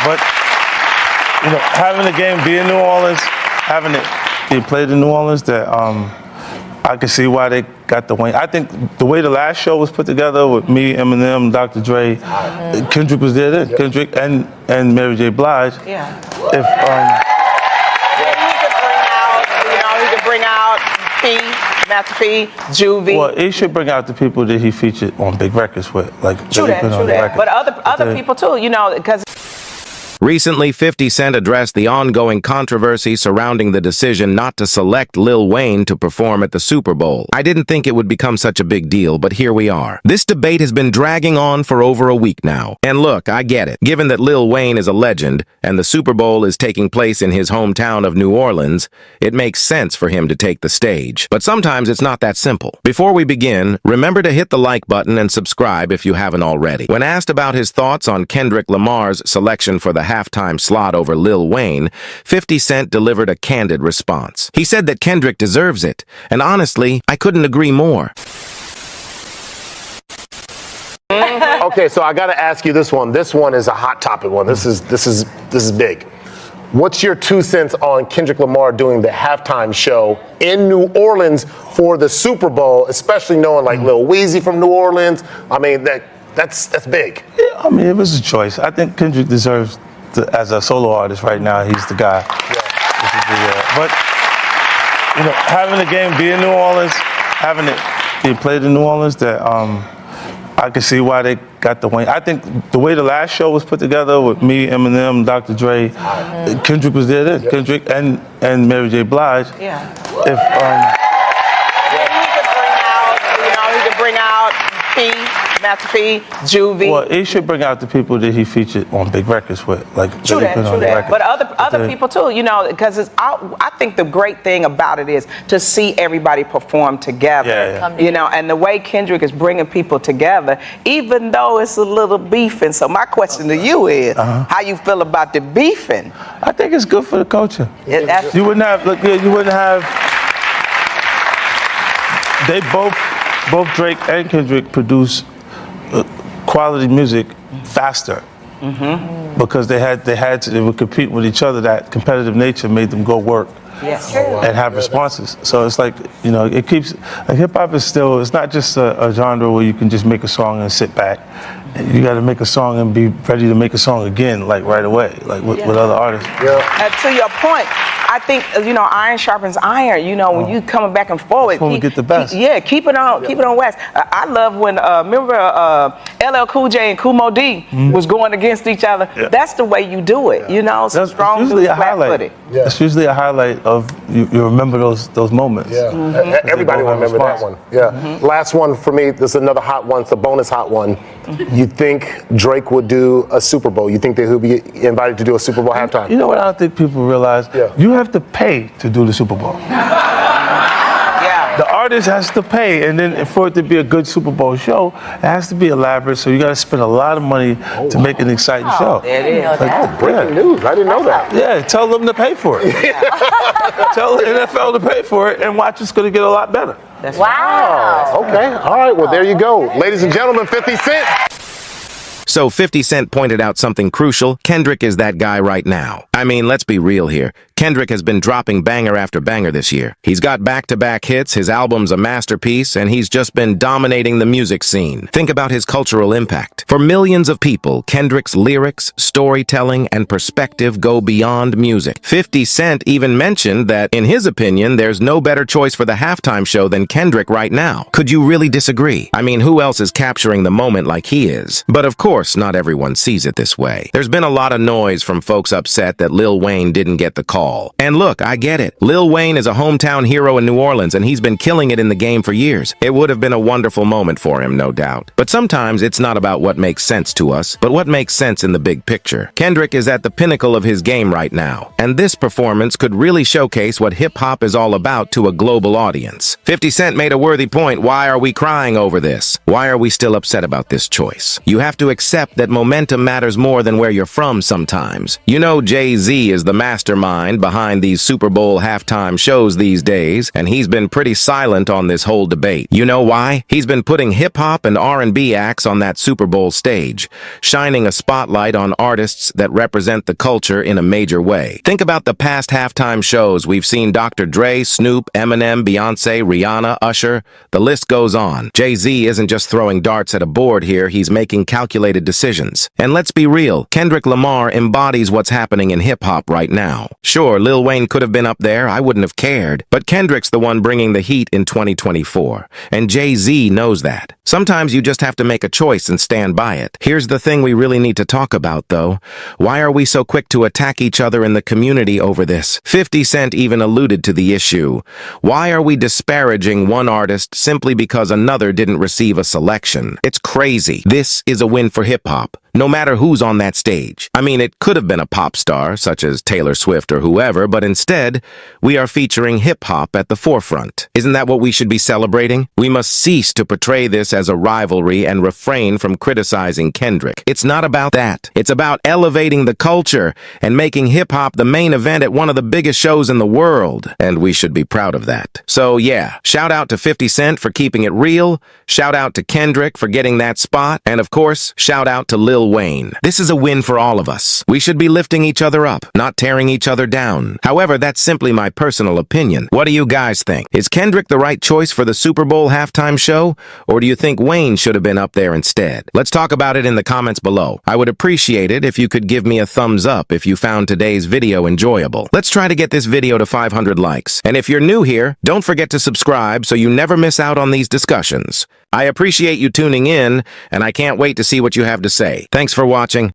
But, you know, having the game be in New Orleans, having it be played in New Orleans, that I can see why they got the Wayne. I think the way the last show was put together with me, Eminem, Dr. Dre, Kendrick was there then. Kendrick and Mary J. Blige. Yeah. If he could bring out Master P, Juvie. Well, he should bring out the people that he featured on big records with, like True that. But other people too, you know, because. Recently, 50 Cent addressed the ongoing controversy surrounding the decision not to select Lil Wayne to perform at the Super Bowl. I didn't think it would become such a big deal, but here we are. This debate has been dragging on for over a week now. And look, I get it. Given that Lil Wayne is a legend, and the Super Bowl is taking place in his hometown of New Orleans, it makes sense for him to take the stage. But sometimes it's not that simple. Before we begin, remember to hit the like button and subscribe if you haven't already. When asked about his thoughts on Kendrick Lamar's selection for the halftime slot over Lil Wayne, 50 Cent delivered a candid response. He said that Kendrick deserves it, and honestly, I couldn't agree more. Okay, so I got to ask you this one. This one is a hot topic one. This is big. What's your 2 cents on Kendrick Lamar doing the halftime show in New Orleans for the Super Bowl, especially knowing like Lil Weezy from New Orleans? I mean, that's big. Yeah, I mean, it was a choice. I think Kendrick deserves, as a solo artist right now, he's the guy. Yeah. But, you know, having the game be in New Orleans, having it be played in New Orleans, that I can see why they got the Wayne. I think the way the last show was put together with me, Eminem, Dr. Dre, Kendrick was there then. Kendrick and Mary J. Blige. Yeah. If he could bring out Master P, Juvie. Well, he should bring out the people that he featured on big records with, like True that. But other people too, you know, because I think the great thing about it is to see everybody perform together. Yeah. You know, and the way Kendrick is bringing people together, even though it's a little beefing. So my question to you is, how you feel about the beefing? I think it's good for the culture. You wouldn't have. They both Drake and Kendrick produce quality music faster because they would compete with each other. That competitive nature made them go work and have responses. So it's like, you know, it keeps, like, hip hop is still, it's not just a genre where you can just make a song and sit back. You got to make a song and be ready to make a song again, like right away, like with other artists. To your point, I think, you know, iron sharpens iron. You know, when you coming back and forward, that's when we get the best. Keep it on wax. I love when remember LL Cool J and Kool Moe Dee was going against each other. Yeah. That's the way you do it. You know, that's strong, usually a highlight. It's usually a highlight of you remember those moments. Yeah, everybody will remember that one. Yeah. Last one for me. This is another hot one. It's a bonus hot one. You think Drake would do a Super Bowl? You think that he'll be invited to do a Super Bowl halftime? You know what I don't think people realize? You have to pay to do the Super Bowl. The artist has to pay, and then for it to be a good Super Bowl show, it has to be elaborate. So you got to spend a lot of money to make an exciting show. There it is. Breaking news. I didn't know that. Yeah, tell them to pay for it. Tell the NFL to pay for it, and watch it's going to get a lot better. Wow. Okay. All right. Well, there you go. Ladies and gentlemen, 50 Cent. So 50 Cent pointed out something crucial. Kendrick is that guy right now. I mean, let's be real here. Kendrick has been dropping banger after banger this year. He's got back-to-back hits, his album's a masterpiece, and he's just been dominating the music scene. Think about his cultural impact. For millions of people, Kendrick's lyrics, storytelling, and perspective go beyond music. 50 Cent even mentioned that, in his opinion, there's no better choice for the halftime show than Kendrick right now. Could you really disagree? I mean, who else is capturing the moment like he is? But of course, not everyone sees it this way. There's been a lot of noise from folks upset that Lil Wayne didn't get the call. And look, I get it. Lil Wayne is a hometown hero in New Orleans, and he's been killing it in the game for years. It would have been a wonderful moment for him, no doubt. But sometimes it's not about what makes sense to us, but what makes sense in the big picture. Kendrick is at the pinnacle of his game right now, and this performance could really showcase what hip-hop is all about to a global audience. 50 Cent made a worthy point. Why are we crying over this? Why are we still upset about this choice? You have to accept that momentum matters more than where you're from sometimes. You know Jay-Z is the mastermind mastermind behind these Super Bowl halftime shows these days, and he's been pretty silent on this whole debate. You know why? He's been putting hip-hop and R&B acts on that Super Bowl stage, shining a spotlight on artists that represent the culture in a major way. Think about the past halftime shows. We've seen Dr. Dre, Snoop, Eminem, Beyonce, Rihanna, Usher. The list goes on. Jay-Z isn't just throwing darts at a board here, he's making calculated decisions. And let's be real, Kendrick Lamar embodies what's happening in hip-hop right now. Sure, Lil Wayne could have been up there, I wouldn't have cared, but Kendrick's the one bringing the heat in 2024, and Jay-Z knows that. Sometimes you just have to make a choice and stand by it. Here's the thing we really need to talk about, though. Why are we so quick to attack each other in the community over this? 50 Cent even alluded to the issue. Why are we disparaging one artist simply because another didn't receive a selection? It's crazy. This is a win for hip-hop, no matter who's on that stage. I mean, it could have been a pop star, such as Taylor Swift or whoever, but instead, we are featuring hip-hop at the forefront. Isn't that what we should be celebrating? We must cease to portray this as a rivalry and refrain from criticizing Kendrick. It's not about that. It's about elevating the culture and making hip-hop the main event at one of the biggest shows in the world. And we should be proud of that. So yeah, shout out to 50 Cent for keeping it real, shout out to Kendrick for getting that spot, and of course, shout out to Lil Wayne. This is a win for all of us. We should be lifting each other up, not tearing each other down. However, that's simply my personal opinion. What do you guys think? Is Kendrick the right choice for the Super Bowl halftime show, or do you think Wayne should have been up there instead? Let's talk about it in the comments below. I would appreciate it if you could give me a thumbs up if you found today's video enjoyable. Let's try to get this video to 500 likes. And if you're new here, don't forget to subscribe so you never miss out on these discussions. I appreciate you tuning in, and I can't wait to see what you have to say. Thanks for watching.